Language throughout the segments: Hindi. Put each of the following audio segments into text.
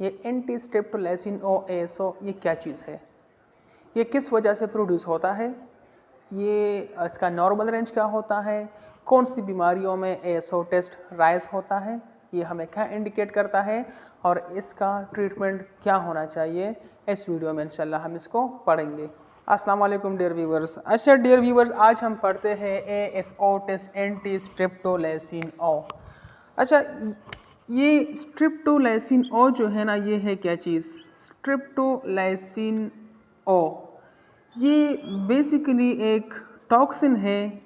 ये एंटी स्ट्रेप्टोलाइसिन ओ ASO ये क्या चीज़ है, ये किस वजह से प्रोड्यूस होता है, ये इसका नॉर्मल रेंज क्या होता है, कौन सी बीमारियों में ASO टेस्ट राइज होता है, ये हमें क्या इंडिकेट करता है और इसका ट्रीटमेंट क्या होना चाहिए, इस वीडियो में इंशाल्लाह हम इसको पढ़ेंगे। अस्सलाम वालेकुम डियर व्यूवर्स। अच्छा डियर व्यूवर्स, आज हम पढ़ते हैं ASO test anti streptolysin O. अच्छा, ये स्ट्रिप्टोलाइसिन ओ जो है ना, ये है क्या चीज़, स्ट्रिप्टोलाइसिन ओ ये बेसिकली एक टॉक्सिन है,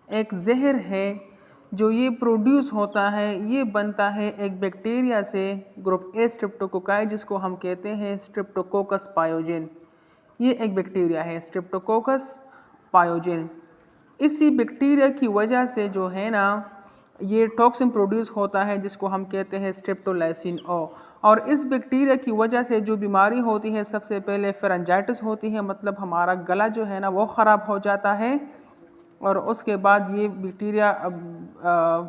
एक जहर है जो ये प्रोड्यूस होता है, ये बनता है एक बैक्टीरिया से, ग्रुप ए स्ट्रेप्टोकोकाई, जिसको हम कहते हैं स्ट्रेप्टोकोकस पायोजेन। ये एक बैक्टीरिया है स्ट्रेप्टोकोकस पायोजेन। इसी बैक्टीरिया की वजह से जो है ना ये टॉक्सिन प्रोड्यूस होता है जिसको हम कहते हैं स्ट्रेप्टोलाइसिन ओ। और इस बैक्टीरिया की वजह से जो बीमारी होती है, सबसे पहले फेरेंजाइटिस होती है, मतलब हमारा गला जो है ना वो ख़राब हो जाता है। और उसके बाद ये बैक्टीरिया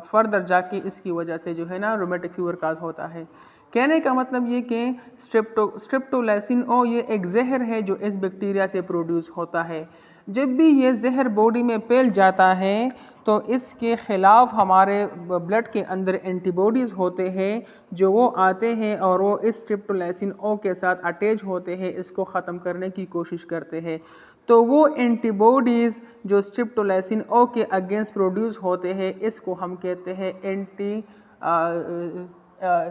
फर्दर जाके इसकी वजह से जो है ना रूमेटिक फीवर काज होता है। कहने का मतलब ये कि स्ट्रेप्टोलाइसिन ओ ये एक जहर है जो इस बैक्टीरिया से प्रोड्यूस होता है। जब भी ये जहर बॉडी में फैल जाता है तो इसके ख़िलाफ़ हमारे ब्लड के अंदर एंटीबॉडीज़ होते हैं जो वो आते हैं और वो इस स्ट्रेप्टोलाइसिन ओ के साथ अटैच होते हैं, इसको ख़त्म करने की कोशिश करते हैं। तो वो एंटीबॉडीज़ जो स्ट्रेप्टोलाइसिन ओ के अगेंस्ट प्रोड्यूस होते हैं, इसको हम कहते हैं एंटी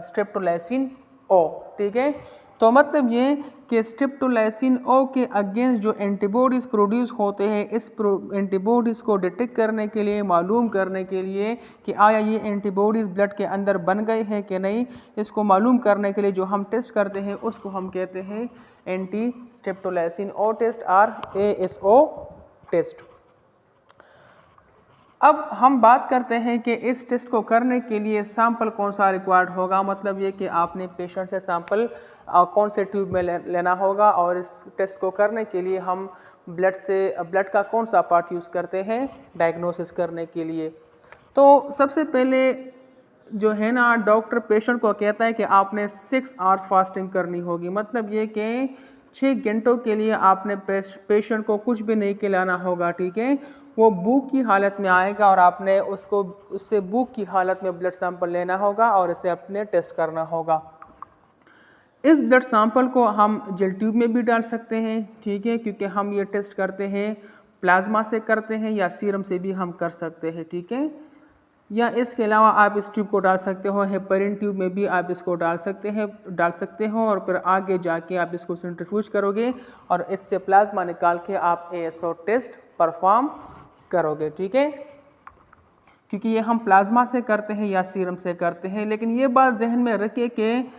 स्ट्रेप्टोलाइसिन ओ। ठीक है, तो मतलब ये कि स्ट्रेप्टोलाइसिन ओ के अगेंस्ट जो एंटीबॉडीज़ प्रोड्यूस होते हैं, इस एंटीबॉडीज़ को डिटेक्ट करने के लिए, मालूम करने के लिए कि आया ये एंटीबॉडीज़ ब्लड के अंदर बन गए हैं कि नहीं, इसको मालूम करने के लिए जो हम टेस्ट करते हैं उसको हम कहते हैं एंटी स्ट्रेप्टोलाइसिन ओ टेस्ट और ASO टेस्ट। अब हम बात करते हैं कि इस टेस्ट को करने के लिए सैंपल कौन सा रिक्वायर्ड होगा। मतलब ये कि आपने पेशेंट से सैंपल कौन से ट्यूब में लेना होगा, और इस टेस्ट को करने के लिए हम ब्लड का कौन सा पार्ट यूज़ करते हैं डायग्नोसिस करने के लिए। तो सबसे पहले जो है ना, डॉक्टर पेशेंट को कहता है कि आपने 6 आवर्स फास्टिंग करनी होगी। मतलब ये कि 6 घंटों के लिए आपने पेशेंट को कुछ भी नहीं खिलाना होगा। ठीक है, वो भूख की हालत में आएगा और आपने उससे भूख की हालत में ब्लड सैंपल लेना होगा और इसे अपने टेस्ट करना होगा। इस ब्लड सैंपल को हम जेल ट्यूब में भी डाल सकते हैं। ठीक है, क्योंकि हम ये टेस्ट करते हैं प्लाज्मा से करते हैं या सीरम से भी हम कर सकते हैं। ठीक है, या इसके अलावा आप इस ट्यूब को डाल सकते हो, हेपरिन ट्यूब में भी आप इसको डाल सकते हो और फिर आगे जाके आप इसको सेंट्रीफ्यूज करोगे और इससे प्लाज्मा निकाल के आप ASO टेस्ट परफॉर्म करोगे। ठीक है, क्योंकि ये हम प्लाज्मा से करते हैं या सीरम से करते हैं। लेकिन ये बात जहन में रखिए कि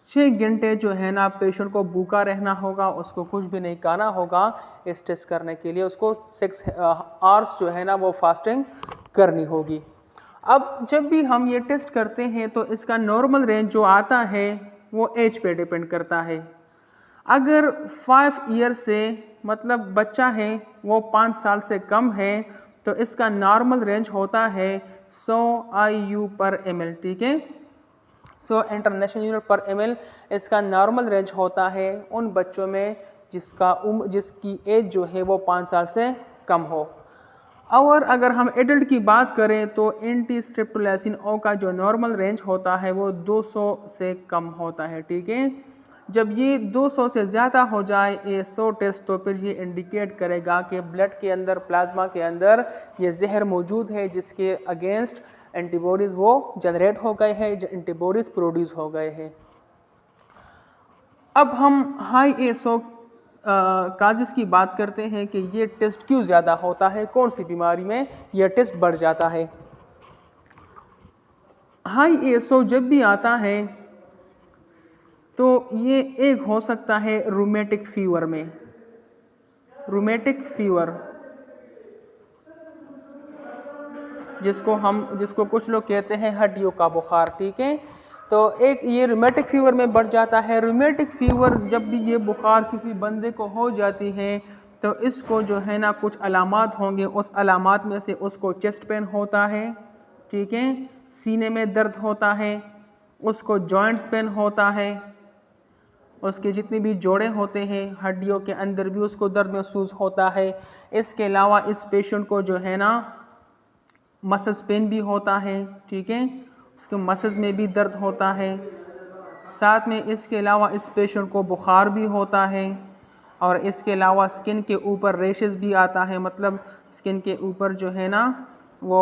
6 घंटे जो है ना पेशेंट को भूखा रहना होगा, उसको कुछ भी नहीं खाना होगा इस टेस्ट करने के लिए, उसको 6 आवर्स जो है ना वो फास्टिंग करनी होगी। अब जब भी हम ये टेस्ट करते हैं तो इसका नॉर्मल रेंज जो आता है वो एज पे डिपेंड करता है। अगर 5 ईयर से मतलब बच्चा है वो 5 साल से कम है तो इसका नॉर्मल रेंज होता है 100 IU पर ml। ठीक है, 100 इंटरनेशनल यूनिट पर ml इसका नॉर्मल रेंज होता है उन बच्चों में जिसकी एज जो है वो 5 साल से कम हो। और अगर हम एडल्ट की बात करें तो एंटी स्ट्रेप्टोलाइसिन ओ का जो नॉर्मल रेंज होता है वो 200 से कम होता है। ठीक है, जब ये 200 से ज़्यादा हो जाए ASO टेस्ट तो फिर ये इंडिकेट करेगा कि ब्लड के अंदर, प्लाज्मा के अंदर ये जहर मौजूद है जिसके अगेंस्ट एंटीबॉडीज़ वो जनरेट हो गए हैं, एंटीबॉडीज़ प्रोड्यूस हो गए हैं। अब हम हाई ASO काजेस की बात करते हैं कि ये टेस्ट क्यों ज़्यादा होता है, कौन सी बीमारी में यह टेस्ट बढ़ जाता है। हाई ASO जब भी आता है तो ये एक हो सकता है रूमेटिक फीवर में, रूमेटिक फीवर जिसको कुछ लोग कहते हैं हड्डियों का बुखार। ठीक है, तो एक ये रूमेटिक फीवर में बढ़ जाता है। रूमेटिक फीवर जब भी ये बुखार किसी बंदे को हो जाती है तो इसको जो है ना कुछ अलामात होंगे, उस अलामात में से उसको चेस्ट पेन होता है। ठीक है, सीने में दर्द होता है, उसको जॉइंट्स पेन होता है, उसके जितने भी जोड़े होते हैं हड्डियों के अंदर भी उसको दर्द महसूस होता है। इसके अलावा इस पेशेंट को जो है ना मसल्स पेन भी होता है, ठीक है, उसके मसल्स में भी दर्द होता है। साथ में इसके अलावा इस पेशेंट को बुखार भी होता है और इसके अलावा स्किन के ऊपर रेशेस भी आता है, मतलब स्किन के ऊपर जो है ना वो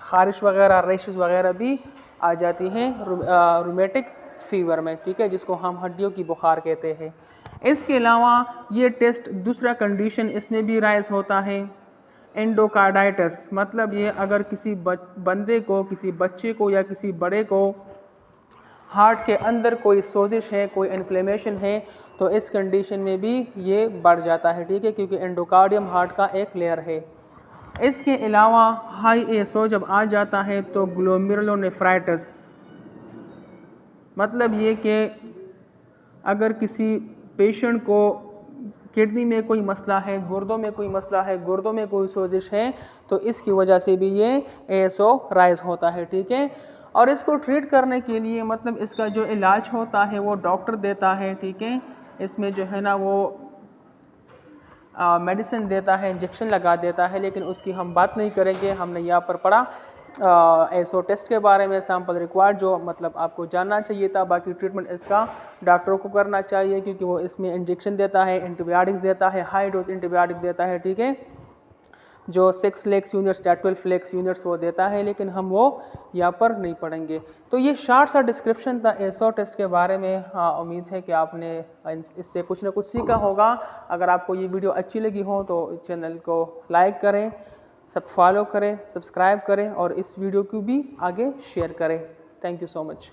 ख़ारिश वगैरह रेशेस वगैरह भी आ जाती हैं रूमेटिक फ़ीवर में, ठीक है, जिसको हम हड्डियों की बुखार कहते हैं। इसके अलावा ये टेस्ट दूसरा कंडीशन इसमें भी राइज होता है एंडोकार्डाइटिस, मतलब ये अगर किसी बंदे को, किसी बच्चे को या किसी बड़े को हार्ट के अंदर कोई सोजिश है, कोई इन्फ्लेमेशन है, तो इस कंडीशन में भी ये बढ़ जाता है, ठीक है, क्योंकि एंडोकार्डियम हार्ट का एक लेयर है। इसके अलावा हाई एसओ जब आ जाता है तो ग्लोमेरुलोनेफ्राइटिस, मतलब ये कि अगर किसी पेशेंट को किडनी में कोई मसला है, गुर्दों में कोई मसला है, गुर्दों में कोई सोजिश है, तो इसकी वजह से भी ये एसओ राइज होता है, ठीक है। और इसको ट्रीट करने के लिए मतलब इसका जो इलाज होता है वो डॉक्टर देता है, ठीक है, इसमें जो है ना वो मेडिसिन देता है, इंजेक्शन लगा देता है, लेकिन उसकी हम बात नहीं करेंगे। हमने यहाँ पर पढ़ा एसओ टेस्ट के बारे में, सैंपल रिक्वायर्ड, जो मतलब आपको जानना चाहिए था। बाकी ट्रीटमेंट इसका डॉक्टरों को करना चाहिए क्योंकि वो इसमें इंजेक्शन देता है, एंटीबायोटिक्स देता है, हाई डोज एंटीबायोटिक देता है, ठीक है, जो 6 लेक्स यूनिट्स या 12 लेक्स यूनिट्स वो देता है, लेकिन हम वो यहाँ पर नहीं पढ़ेंगे। तो ये शॉर्ट सा डिस्क्रिप्शन था एसओ टेस्ट के बारे में। उम्मीद है कि आपने इससे कुछ ना कुछ सीखा होगा। अगर आपको ये वीडियो अच्छी लगी हो तो चैनल को लाइक करें, सब फॉलो करें, सब्सक्राइब करें और इस वीडियो को भी आगे शेयर करें। Thank you so much.